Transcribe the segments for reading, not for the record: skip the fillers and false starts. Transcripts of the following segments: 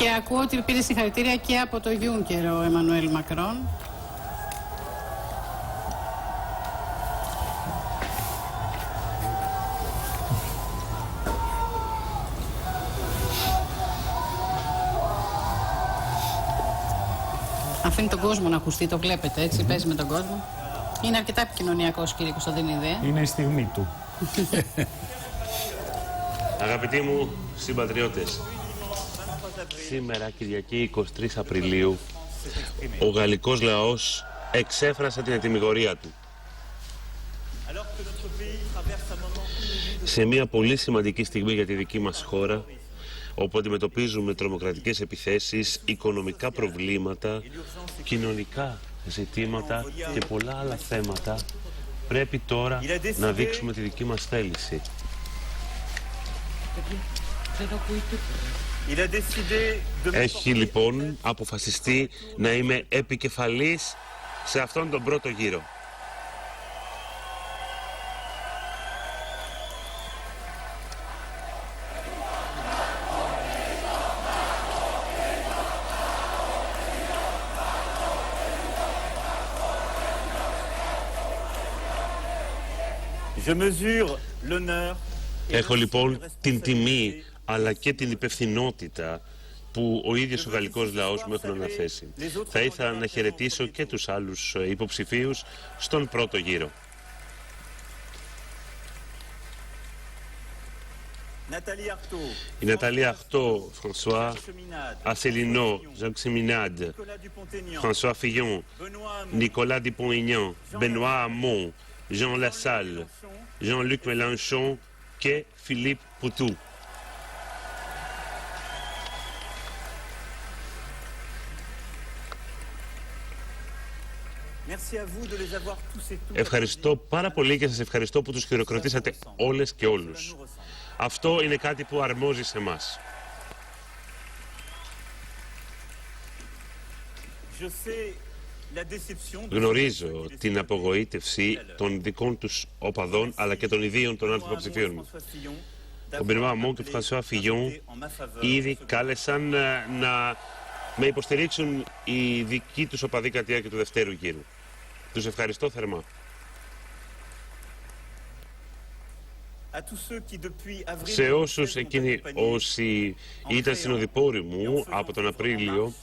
Και ακούω ότι πήρε συγχαρητήρια και από το Γιούνκερ ο Εμμανουέλ Μακρόν. Αφήνει τον κόσμο να ακουστεί, το βλέπετε έτσι, παίζει με τον κόσμο. Είναι αρκετά επικοινωνιακός, κύριε Κωνσταντινίδη. Είναι η στιγμή του. Αγαπητοί μου συμπατριώτες, σήμερα Κυριακή 23 Απριλίου ο γαλλικός λαός εξέφρασε την ετυμηγορία του. Σε μια πολύ σημαντική στιγμή για τη δική μας χώρα, όπου αντιμετωπίζουμε τρομοκρατικές επιθέσεις, οικονομικά προβλήματα, κοινωνικά ζητήματα και πολλά άλλα θέματα, πρέπει τώρα να δείξουμε τη δική μας θέληση. Έχει λοιπόν αποφασιστεί να είμαι επικεφαλής σε αυτόν τον πρώτο γύρο. Έχω λοιπόν την τιμή αλλά και την υπευθυνότητα που ο ίδιος ο γαλλικός λαός μου έχουν αναθέσει. Θα ήθελα να χαιρετήσω και τους άλλους υποψηφίους στον πρώτο γύρο. Η Ναταλή Αχτώ, François Asselineau, Jacques Seminade, François Fillon, Nicolas Dupont-Aignan, Benoît Hamon, Jean Lassalle, Jean-Luc Mélenchon και Philippe Poutou. Ευχαριστώ πάρα πολύ και σας ευχαριστώ που τους χειροκροτήσατε όλες και όλους. Αυτό είναι κάτι που αρμόζει σε εμάς. Γνωρίζω την απογοήτευση των δικών τους οπαδών αλλά και των ιδίων των άλλων υποψηφίων μου. Ο Benoît Hamon και ο François Fillon ήδη κάλεσαν να με υποστηρίξουν οι δικοί τους οπαδοί κατά τη διάρκεια του δευτέρου γύρου. Τους ευχαριστώ θερμά. Σε όσους εκείνοι όσοι ήταν συνοδοιπόροι μου από τον Απρίλιο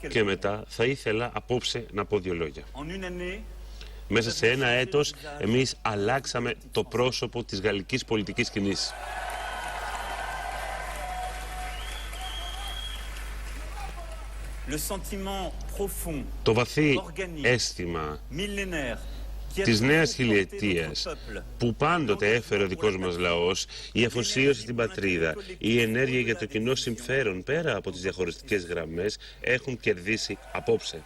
και μετά, θα ήθελα απόψε να πω δύο λόγια. Μέσα σε ένα έτος εμείς αλλάξαμε το πρόσωπο της γαλλικής πολιτικής σκηνής. Το βαθύ αίσθημα της νέας χιλιετίας που πάντοτε έφερε ο δικός μας λαός, η αφοσίωση στην πατρίδα, η ενέργεια για το κοινό συμφέρον πέρα από τις διαχωριστικές γραμμές έχουν κερδίσει απόψε.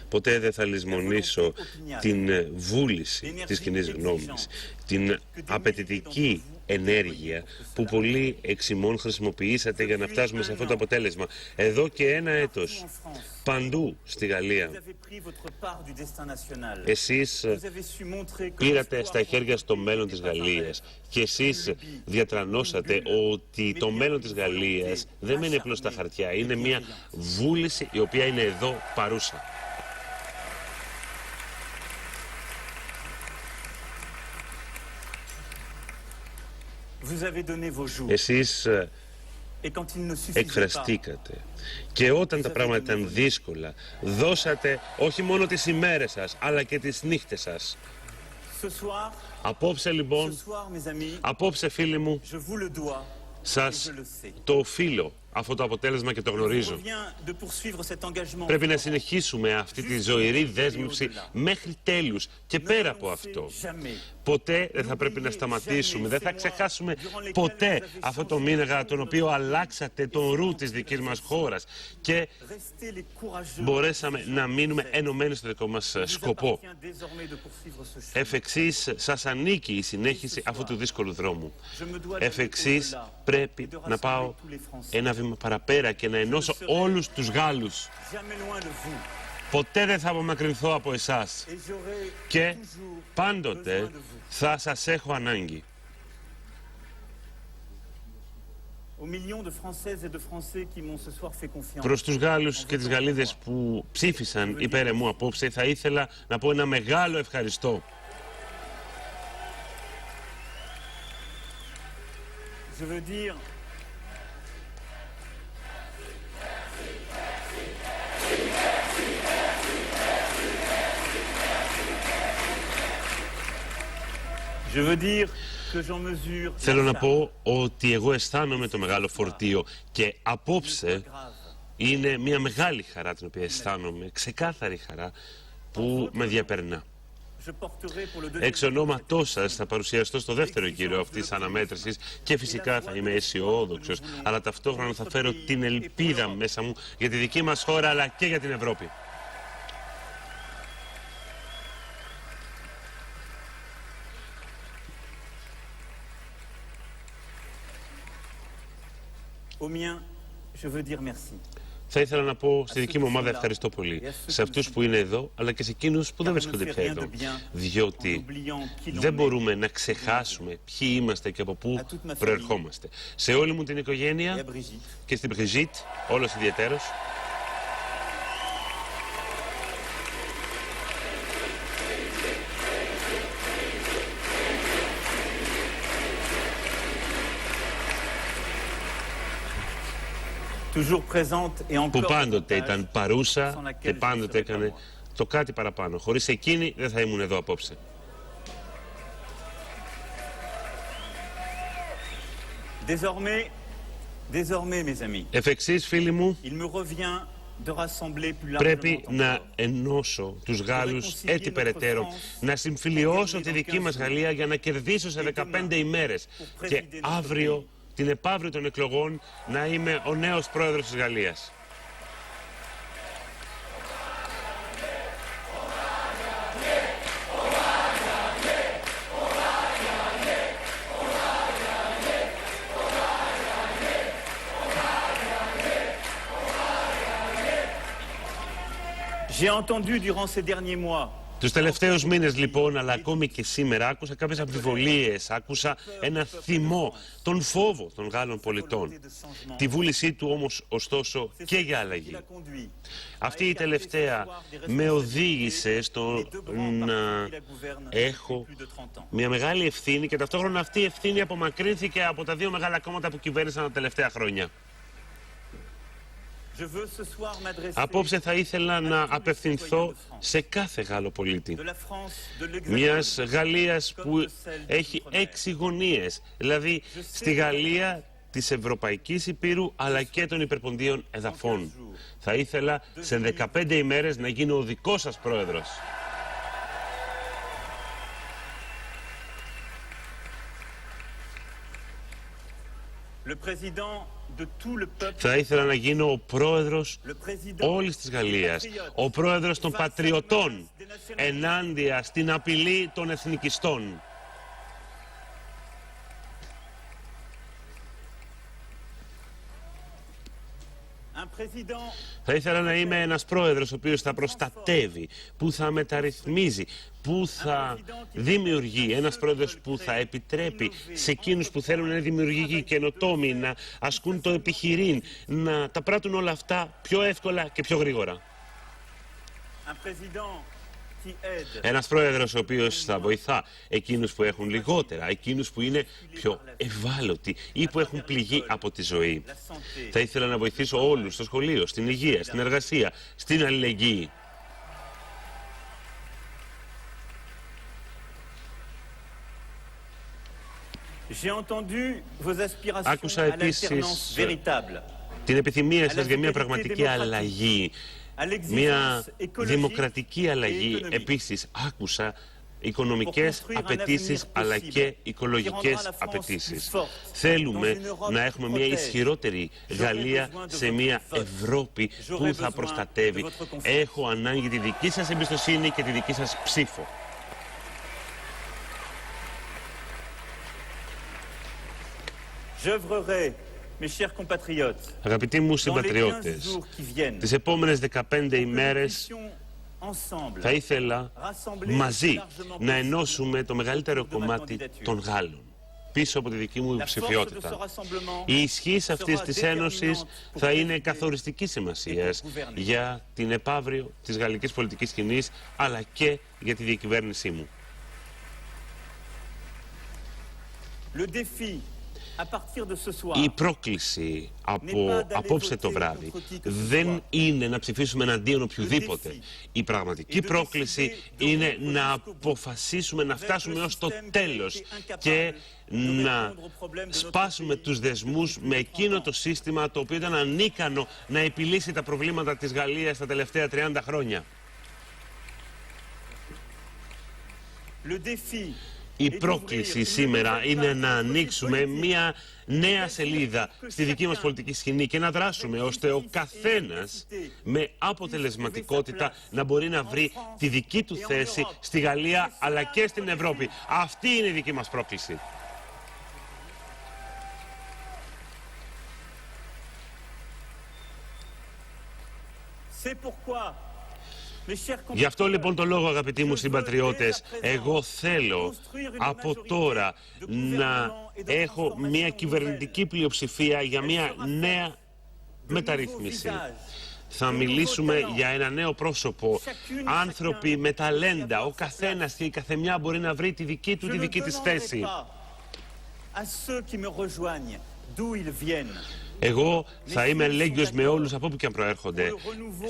Ποτέ δεν θα λησμονήσω την βούληση της κοινής γνώμης, την απαιτητική ενέργεια που πολλοί εξ ημών χρησιμοποιήσατε για να φτάσουμε σε αυτό το αποτέλεσμα. Εδώ και ένα έτος, παντού στη Γαλλία, εσείς πήρατε στα χέρια στο μέλλον της Γαλλίας και εσείς διατρανώσατε ότι το μέλλον της Γαλλίας δεν μένει απλώς στα χαρτιά, είναι μια βούληση η οποία είναι εδώ παρούσα. Εσείς εκφραστήκατε και όταν τα πράγματα ήταν δύσκολα δώσατε όχι μόνο τις ημέρες σας αλλά και τις νύχτες σας. Απόψε λοιπόν, απόψε φίλοι μου, σας το οφείλω αυτό το αποτέλεσμα και το γνωρίζω. Πρέπει να συνεχίσουμε αυτή τη ζωηρή δέσμευση μέχρι τέλους και πέρα από αυτό. Ποτέ δεν θα πρέπει να σταματήσουμε, δεν θα ξεχάσουμε ποτέ αυτό το μήνυμα τον οποίο αλλάξατε τον ρου της δικής μας χώρας και μπορέσαμε να μείνουμε ενωμένοι στο δικό μας σκοπό. Εφ' εξής σας ανήκει η συνέχιση αυτού του δύσκολου δρόμου. Εφ' εξής πρέπει να πάω ένα βήμα παραπέρα και να ενώσω όλους τους Γάλλους. Ποτέ δεν θα απομακρυνθώ από εσάς και πάντοτε θα σας έχω ανάγκη. Προς τους Γάλλους και τις Γαλλίδες που ψήφισαν υπέρ μου απόψε, θα ήθελα να πω ένα μεγάλο ευχαριστώ. Θέλω να πω ότι εγώ αισθάνομαι το μεγάλο φορτίο και απόψε είναι μια μεγάλη χαρά την οποία αισθάνομαι, ξεκάθαρη χαρά που με διαπερνά. Εξ ονόματός σας θα παρουσιαστώ στο δεύτερο γύρο αυτής της αναμέτρησης και φυσικά θα είμαι αισιόδοξος, αλλά ταυτόχρονα θα φέρω την ελπίδα μέσα μου για τη δική μας χώρα αλλά και για την Ευρώπη. Θα ήθελα να πω στη δική μου ομάδα ευχαριστώ πολύ. Σε αυτούς που είναι εδώ, αλλά και σε εκείνους που δεν βρίσκονται πια εδώ. Διότι δεν μπορούμε να ξεχάσουμε ποιοι είμαστε και από πού προερχόμαστε. Σε όλη μου την οικογένεια και στην Brigitte, όλος ιδιαιτέρως. Που πάντοτε ήταν παρούσα και πάντοτε έκανε το κάτι παραπάνω. Χωρίς εκείνη δεν θα ήμουν εδώ απόψε. Εφ' εξής, φίλοι μου, πρέπει να ενώσω τους Γάλλους έτσι περαιτέρω, να συμφιλιώσω τη δική μας Γαλλία για να κερδίσω σε 15 ημέρες και αύριο, την επαύριο των εκλογών, να είμαι ο νέος πρόεδρος της Γαλλίας. J'ai entendu durant ces derniers mois. Τους τελευταίους μήνες λοιπόν, αλλά ακόμη και σήμερα, άκουσα κάποιες αμφιβολίες, άκουσα ένα θυμό, τον φόβο των Γάλλων πολιτών. Τη βούλησή του όμως, ωστόσο, και για αλλαγή. Αυτή η τελευταία με οδήγησε στο να έχω μια μεγάλη ευθύνη και ταυτόχρονα αυτή η ευθύνη απομακρύνθηκε από τα δύο μεγάλα κόμματα που κυβέρνησαν τα τελευταία χρόνια. Απόψε θα ήθελα να απευθυνθώ σε κάθε Γάλλο πολίτη. Μιας Γαλλίας που έχει 6 γωνίες, δηλαδή στη Γαλλία της Ευρωπαϊκής Υπήρου αλλά και των υπερποντίων εδαφών. Θα ήθελα σε 15 ημέρες να γίνω ο δικός σας πρόεδρος. Θα ήθελα να γίνω ο πρόεδρος όλης της Γαλλίας, ο πρόεδρος των πατριωτών, ενάντια στην απειλή των εθνικιστών. Θα ήθελα να είμαι ένας πρόεδρος ο οποίος θα προστατεύει, που θα μεταρρυθμίζει, που θα δημιουργεί, ένας πρόεδρος που θα επιτρέπει σε εκείνους που θέλουν να είναι δημιουργικοί, καινοτόμοι, να ασκούν το επιχειρήν, να τα πράττουν όλα αυτά πιο εύκολα και πιο γρήγορα. Ένας πρόεδρος ο οποίος θα βοηθά εκείνους που έχουν λιγότερα, εκείνους που είναι πιο ευάλωτοι ή που έχουν πληγεί από τη ζωή. Θα ήθελα να βοηθήσω όλους στο σχολείο, στην υγεία, στην εργασία, στην αλληλεγγύη. Άκουσα επίσης την επιθυμία σας για μια πραγματική αλλαγή, μια δημοκρατική αλλαγή. Επίσης άκουσα οικονομικές απαιτήσεις αλλά και οικολογικές απαιτήσεις. Θέλουμε να έχουμε μια ισχυρότερη Γαλλία σε μια Ευρώπη που θα προστατεύει. Έχω ανάγκη τη δική σας εμπιστοσύνη και τη δική σας ψήφο. Αγαπητοί μου συμπατριώτες, τις επόμενες 15 ημέρες θα ήθελα μαζί να ενώσουμε το μεγαλύτερο κομμάτι των Γάλλων πίσω από τη δική μου υποψηφιότητα. Η ισχύς αυτής της ένωσης θα είναι καθοριστικής σημασίας για την επαύριο της γαλλικής πολιτικής σκηνής, αλλά και για τη διακυβέρνησή μου. Η πρόκληση από απόψε το βράδυ δεν είναι να ψηφίσουμε εναντίον οποιοδήποτε. Η πραγματική πρόκληση είναι να αποφασίσουμε να φτάσουμε ως το τέλος και να σπάσουμε τους δεσμούς με εκείνο το σύστημα το οποίο ήταν ανίκανο να επιλύσει τα προβλήματα της Γαλλίας τα τελευταία 30 χρόνια. Η πρόκληση σήμερα είναι να ανοίξουμε μια νέα σελίδα στη δική μας πολιτική σκηνή και να δράσουμε ώστε ο καθένας με αποτελεσματικότητα να μπορεί να βρει τη δική του θέση στη Γαλλία αλλά και στην Ευρώπη. Αυτή είναι η δική μας πρόκληση. Γι' αυτό λοιπόν το λόγο, αγαπητοί μου συμπατριώτες, εγώ θέλω από τώρα να έχω μια κυβερνητική πλειοψηφία για μια νέα μεταρρύθμιση. Θα μιλήσουμε για ένα νέο πρόσωπο, άνθρωποι με ταλέντα, ο καθένας και η καθεμιά μπορεί να βρει τη δική του, τη δική της θέση. Εγώ θα είμαι αλληλέγγυος με όλους από όπου και αν προέρχονται.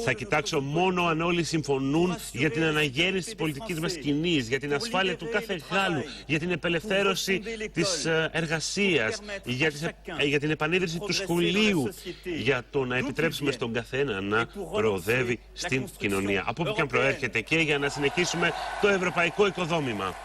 Θα κοιτάξω μόνο αν όλοι συμφωνούν για την αναγέννηση της πολιτικής μας σκηνής, για την ασφάλεια του κάθε Γάλλου, για την απελευθέρωση της εργασίας, για την επανίδρυση του σχολείου, για το να επιτρέψουμε στον καθένα να προοδεύει στην κοινωνία, από όπου και αν προέρχεται, και για να συνεχίσουμε το ευρωπαϊκό οικοδόμημα.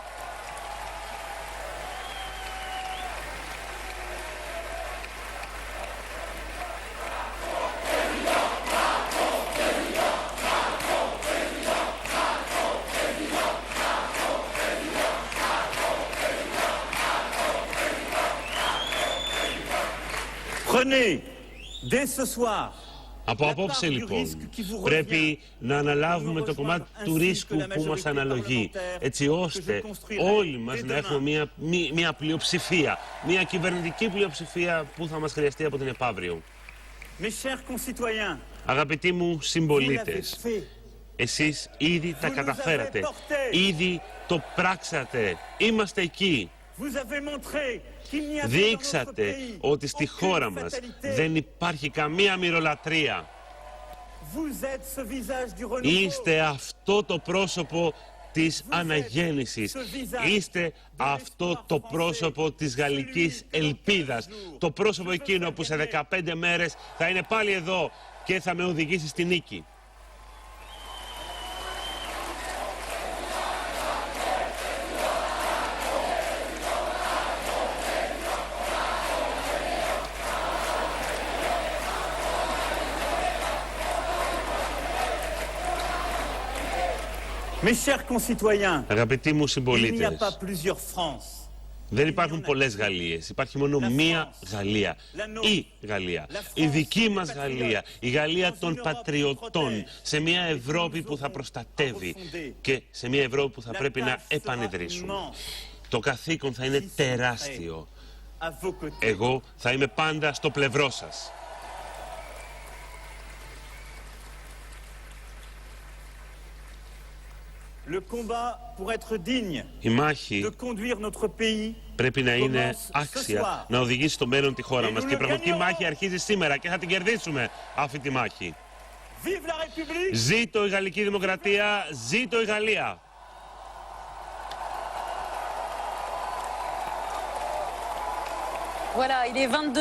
Από απόψε λοιπόν πρέπει να αναλάβουμε το κομμάτι του ρίσκου που μας αναλογεί, έτσι ώστε όλοι μας να έχουμε μια πλειοψηφία, μια κυβερνητική πλειοψηφία που θα μας χρειαστεί από την επαύριο. Αγαπητοί μου συμπολίτες, εσείς ήδη τα καταφέρατε, ήδη το πράξατε, είμαστε εκεί. Δείξατε ότι στη χώρα μας δεν υπάρχει καμία μοιρολατρεία. Είστε αυτό το πρόσωπο της αναγέννησης. Είστε αυτό το πρόσωπο της γαλλικής ελπίδας. Το πρόσωπο εκείνο που σε 15 μέρες θα είναι πάλι εδώ και θα με οδηγήσει στη νίκη. Αγαπητοί μου συμπολίτες, δεν υπάρχουν πολλές Γαλλίες, υπάρχει μόνο μία Γαλλία. Η Γαλλία, η δική μας Γαλλία, η Γαλλία των πατριωτών, σε μια Ευρώπη που θα προστατεύει και σε μια Ευρώπη που θα πρέπει να επανειδρύσουμε. Το καθήκον θα είναι τεράστιο. Εγώ θα είμαι πάντα στο πλευρό σας. Η μάχη πρέπει να είναι άξια να οδηγήσει στο μέλλον τη χώρα μας και η πραγματική μάχη αρχίζει σήμερα και θα την κερδίσουμε αυτή τη μάχη. Ζήτω η Γαλλική Δημοκρατία, ζήτω η Γαλλία! Voilà, il est 22.